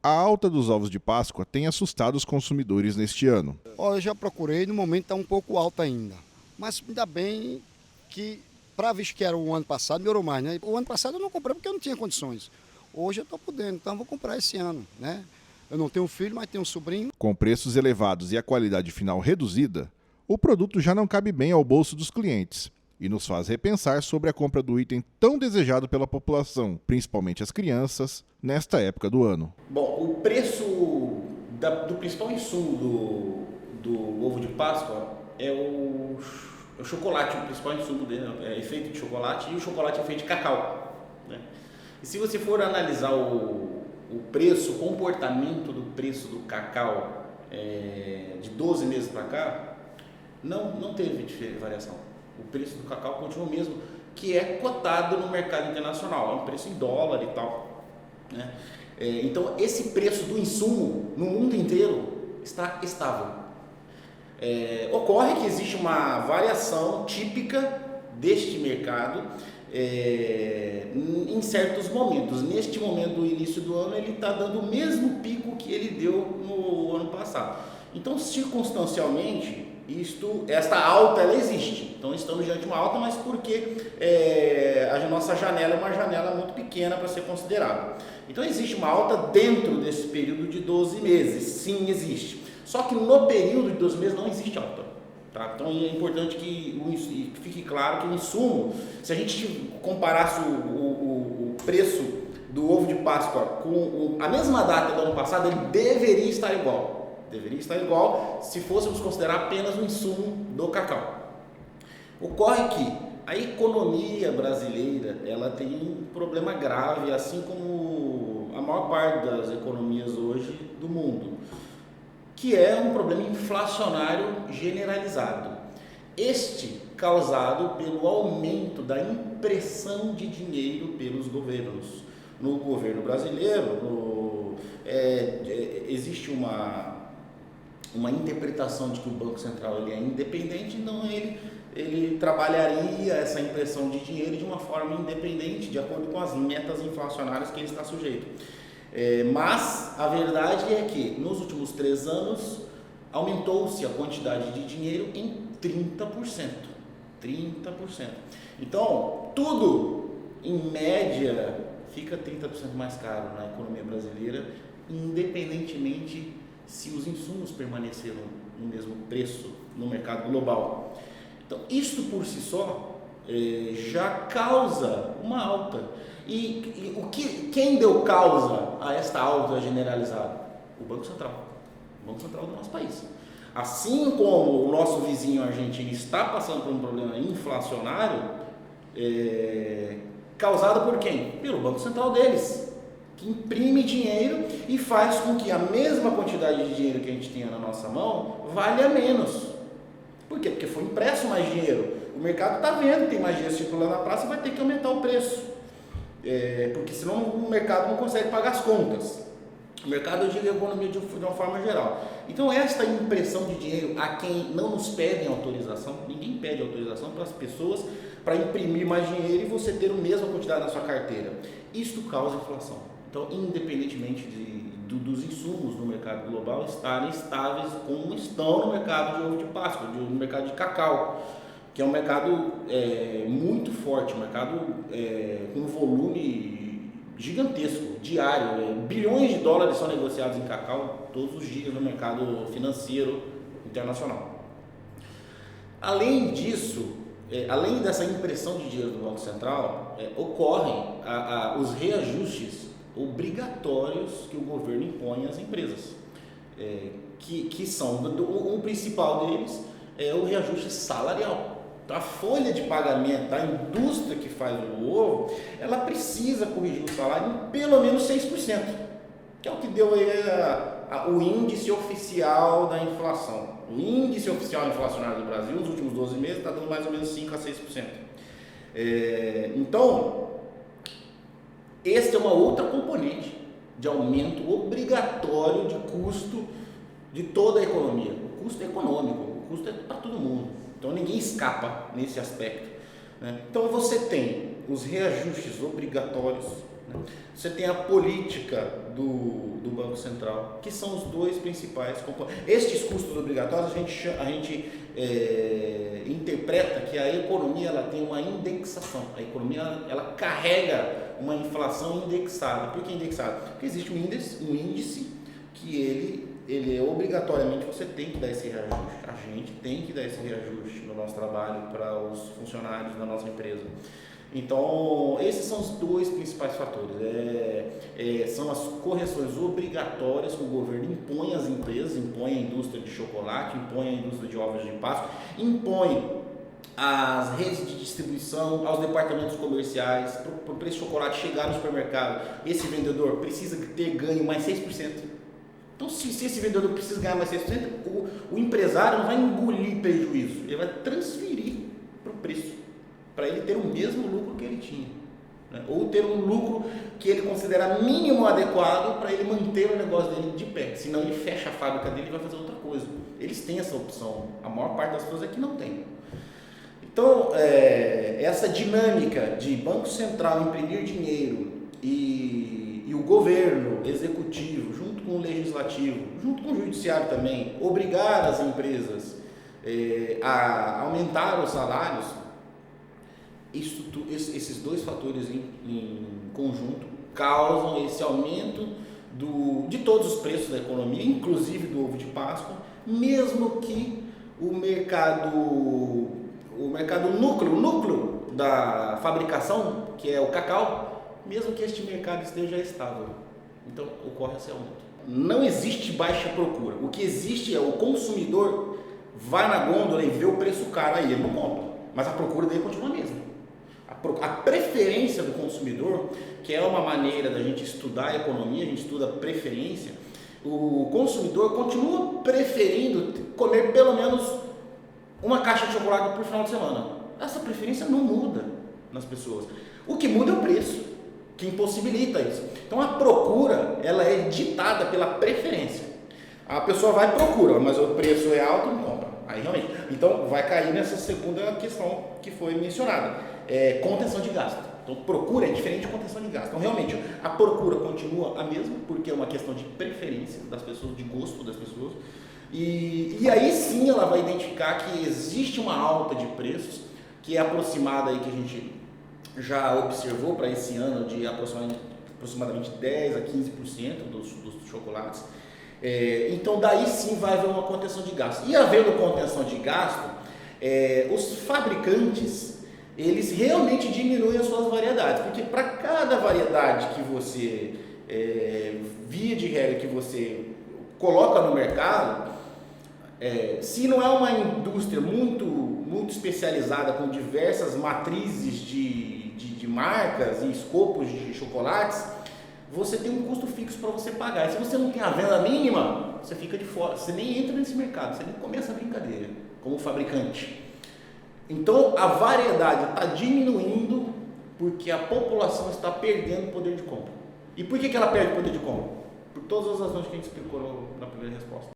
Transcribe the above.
A alta dos ovos de Páscoa tem assustado os consumidores neste ano. Olha, eu já procurei, no momento está um pouco alto ainda. Mas ainda bem que, para visto que era o ano passado, melhorou mais, né? O ano passado eu não comprei porque eu não tinha condições. Hoje eu estou podendo, então eu vou comprar esse ano, né? Eu não tenho filho, mas tenho um sobrinho. Com preços elevados e a qualidade final reduzida, o produto já não cabe bem ao bolso dos clientes e nos faz repensar sobre a compra do item tão desejado pela população, principalmente as crianças, nesta época do ano. Bom, o preço do principal insumo do ovo de Páscoa é o chocolate. O principal insumo dele é feito de chocolate e o chocolate é feito de cacau, né? E se você for analisar o preço, o comportamento do preço do cacau de 12 meses para cá, não teve variação. O preço do cacau continua o mesmo, que é cotado no mercado internacional, é um preço em dólar e tal, né? Então, esse preço do insumo no mundo inteiro está estável. Ocorre que existe uma variação típica deste mercado em certos momentos. Neste momento do início do ano, ele está dando o mesmo pico que ele deu no ano passado. Então, circunstancialmente, esta alta ela existe. Então estamos diante de uma alta, mas porque a nossa janela é uma janela muito pequena para ser considerada. Então existe uma alta dentro desse período de 12 meses, sim, existe. Só que no período de 12 meses não existe alta. Tá? Então é importante que fique claro que o insumo, se a gente comparasse o preço do ovo de Páscoa com a mesma data do ano passado, ele deveria estar igual. Deveria estar igual se fôssemos considerar apenas o insumo do cacau. Ocorre que a economia brasileira ela tem um problema grave, assim como a maior parte das economias hoje do mundo, que é um problema inflacionário generalizado. Este causado pelo aumento da impressão de dinheiro pelos governos. No governo brasileiro, existe uma interpretação de que o Banco Central ele é independente, então ele trabalharia essa impressão de dinheiro de uma forma independente, de acordo com as metas inflacionárias que ele está sujeito. Mas a verdade é que nos últimos 3 anos aumentou-se a quantidade de dinheiro em 30%. 30%. Então, tudo em média fica 30% mais caro na economia brasileira, independentemente se os insumos permaneceram no mesmo preço no mercado global. Então, isto por si só já causa uma alta. E quem deu causa a esta alta generalizada? O Banco Central. O Banco Central do nosso país. Assim como o nosso vizinho argentino está passando por um problema inflacionário, causado por quem? Pelo Banco Central deles, que imprime dinheiro e faz com que a mesma quantidade de dinheiro que a gente tinha na nossa mão valha menos. Por quê? Porque foi impresso mais dinheiro. O mercado está vendo que tem mais dinheiro circulando na praça e vai ter que aumentar o preço. Porque senão o mercado não consegue pagar as contas. O mercado gira a economia de uma forma geral. Então, esta impressão de dinheiro a quem não nos pedem autorização, ninguém pede autorização para as pessoas para imprimir mais dinheiro e você ter a mesma quantidade na sua carteira. Isto causa inflação. Então, independentemente dos insumos no mercado global estarem estáveis como estão no mercado de ovo de Páscoa, no mercado de cacau, que é um mercado muito forte, um mercado com um volume gigantesco, diário. Bilhões de dólares são negociados em cacau todos os dias no mercado financeiro internacional. Além disso, além dessa impressão de dinheiro do Banco Central, ocorrem os reajustes obrigatórios que o governo impõe às empresas, que são, o principal deles é o reajuste salarial. A folha de pagamento da indústria que faz o ovo, ela precisa corrigir o salário em pelo menos 6%, que é o que deu o índice oficial da inflação. O índice oficial inflacionário do Brasil nos últimos 12 meses está dando mais ou menos 5% a 6%. Então, esta é uma outra componente de aumento obrigatório de custo de toda a economia. O custo é econômico, o custo é para todo mundo. Então ninguém escapa nesse aspecto, né? Então você tem os reajustes obrigatórios, né? Você tem a política do Banco Central, que são os dois principais componentes. Estes custos obrigatórios a gente interpreta que a economia ela tem uma indexação. A economia ela carrega uma inflação indexada. Por que indexada? Porque existe um índice que ele é obrigatoriamente você tem que dar esse reajuste. A gente tem que dar esse reajuste no nosso trabalho para os funcionários da nossa empresa. Então, esses são os dois principais fatores. São as correções obrigatórias que o governo impõe às empresas, impõe à indústria de chocolate, impõe à indústria de ovos de Páscoa, impõe às redes de distribuição, aos departamentos comerciais, para o preço de chocolate chegar no supermercado. Esse vendedor precisa ter ganho mais 6%. Então, se esse vendedor precisa ganhar mais 6%, o empresário não vai engolir prejuízo, ele vai transferir para o preço, para ele ter o mesmo lucro que ele tinha, né? Ou ter um lucro que ele considera mínimo adequado para ele manter o negócio dele de pé, senão ele fecha a fábrica dele e vai fazer outra coisa. Eles têm essa opção, a maior parte das pessoas aqui não tem. Então, essa dinâmica de Banco Central imprimir dinheiro e o governo executivo, junto com o legislativo, junto com o judiciário também, obrigar as empresas a aumentar os salários, esses dois fatores em conjunto causam esse aumento de todos os preços da economia, inclusive do ovo de Páscoa, mesmo que o núcleo da fabricação, que é o cacau, mesmo que este mercado esteja estável. Então ocorre esse aumento. Não existe baixa procura. O que existe é o consumidor vai na gôndola e vê o preço caro, aí ele não compra, mas a procura dele continua a mesma. A preferência do consumidor, que é uma maneira da gente estudar a economia, a gente estuda a preferência, o consumidor continua preferindo comer pelo menos uma caixa de chocolate por final de semana. Essa preferência não muda nas pessoas. O que muda é o preço, que impossibilita isso. Então a procura, ela é ditada pela preferência. A pessoa vai e procura, mas o preço é alto, não compra. Aí realmente, então vai cair nessa segunda questão que foi mencionada. Contenção de gasto. Então, procura é diferente de contenção de gasto. Então, realmente, a procura continua a mesma, porque é uma questão de preferência das pessoas, de gosto das pessoas. E aí sim ela vai identificar que existe uma alta de preços, que é aproximada aí, que a gente já observou para esse ano, de aproximadamente 10% a 15% dos chocolates. Então, daí sim vai haver uma contenção de gasto. E havendo contenção de gasto, os fabricantes eles realmente diminuem as suas variedades, porque para cada variedade que você, via de regra, que você coloca no mercado, se não é uma indústria muito especializada, com diversas matrizes de marcas e escopos de chocolates, você tem um custo fixo para você pagar. E se você não tem a venda mínima, você fica de fora, você nem entra nesse mercado, você nem começa a brincadeira como fabricante. Então a variedade está diminuindo porque a população está perdendo poder de compra. E por que ela perde poder de compra? Por todas as razões que a gente explicou na primeira resposta.